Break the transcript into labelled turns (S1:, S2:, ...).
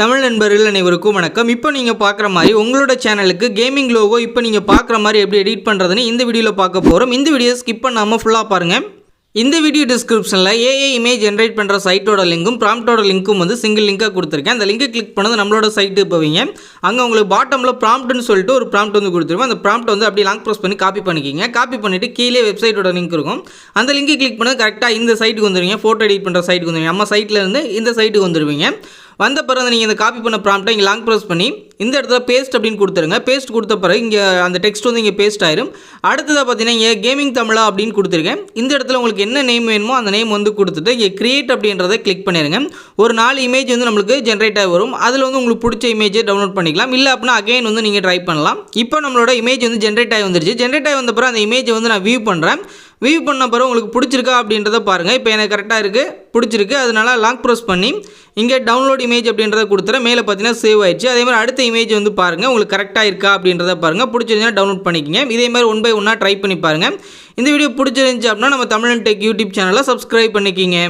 S1: தமிழ் நண்பர்கள் அனைவருக்கும் வணக்கம். இப்போ நீங்கள் பார்க்குற மாதிரி உங்களோட சேனலுக்கு கேமிங் லோகோ இப்போ நீங்கள் பார்க்குற மாதிரி எப்படி எடிட் பண்ணுறதுன்னு இந்த வீடியோவில் பார்க்க போகிறோம். இந்த வீடியோ ஸ்கிப் பண்ணாமல் ஃபுல்லாக பாருங்கள். இந்த வீடியோ டிஸ்கிரிப்ஷனில் ஏஐ இமேஜ் ஜென்ரேட் பண்ணுற சைட்டோட லிங்க்கும் ப்ராம்ப்டோட லிங்க்கும் வந்து சிங்கிள் லிங்காக கொடுத்துருக்கேன். அந்த லிங்கை கிளிக் பண்ணது நம்மளோட சைட்டு போவீங்க. அங்கே உங்களுக்கு பாட்டமில் ப்ராம்ப்ட்னு சொல்லிட்டு ஒரு ப்ராம்ப்ட் வந்து கொடுத்துருவோம். அந்த ப்ராம்ப்ட் வந்து அப்படியே லாங் ப்ரெஸ் பண்ணி காப்பி பண்ணிக்கிங்க. காப்பி பண்ணிவிட்டு கீழே வெப்சைட்டோட லிங்க் இருக்கும். அந்த லிங்கை கிளிக் பண்ணது கரெக்டாக இந்த சைட்டுக்கு வந்துடுவீங்க. ஃபோட்டோ எடிட் பண்ணுற சைட்டுக்கு வந்துடுவீங்க. நம்ம சைட்டில் இருந்து இந்த சைட்டுக்கு வந்துடுவீங்க. வந்த பிறகு நீங்கள் இந்த காப்பி பண்ண ப்ராம்ப்டை இங்கே லாங் ப்ரெஸ் பண்ணி இந்த இடத்துல பேஸ்ட் அப்படின்னு கொடுத்துருங்க. பேஸ்ட் கொடுத்த பிறகு இங்கே அந்த டெக்ஸ்ட் வந்து இங்கே பேஸ்ட் ஆயிரும். அடுத்ததாக பார்த்தீங்கன்னா இங்கே கேமிங் தமிழா அப்படின்னு கொடுத்துருக்கேன். இந்த இடத்துல உங்களுக்கு என்ன நேம் வேணுமோ அந்த நேம் வந்து கொடுத்துட்டு இங்கே கிரியேட் அப்படின்றத கிளிக் பண்ணிடுங்க. ஒரு 4 இமேஜ் வந்து நம்மளுக்கு ஜென்ரேட் ஆகி வரும். அதில் வந்து உங்களுக்கு பிடிச்ச இமேஜை டவுன்லோட் பண்ணிக்கலாம். இல்லை அப்படின்னா அகைன் வந்து நீங்கள் ட்ரை பண்ணலாம். இப்போ நம்மளோட இமேஜ் வந்து ஜென்ரேட் ஆகி வந்துருச்சு. ஜென்ரேட் ஆகி வந்த பிறகு அந்த இமேஜை வந்து நான் வியூ பண்ணுறேன். வியூ பண்ண பிறகு உங்களுக்கு பிடிச்சிருக்கா அப்படின்றத பாருங்கள். இப்போ எனக்கு கரெக்டாக இருக்குது, பிடிச்சிருக்கு. அதனால லாங் ப்ரெஸ் பண்ணி இங்கே டவுன்லோட் இமேஜ் அப்படின்றத கொடுத்துறேன். மேலே பார்த்தீங்கன்னா சேவ் ஆயிடுச்சு. அதே மாதிரி அடுத்த இமேஜ் வந்து பாருங்கள், உங்களுக்கு கரெக்டாக இருக்கா அப்படின்றத பாருங்கள். பிடிச்சிருந்தா டவுன்லோட் பண்ணிக்கங்க. இதே மாதிரி 1 by 1 ட்ரை பண்ணி பாருங்கள். இந்த வீடியோ பிடிச்சிருந்துச்சு அப்படின்னா நம்ம தமிழன் டெக் யூடியூப் சேனலை சப்ஸ்கிரைப் பண்ணிக்கிங்க.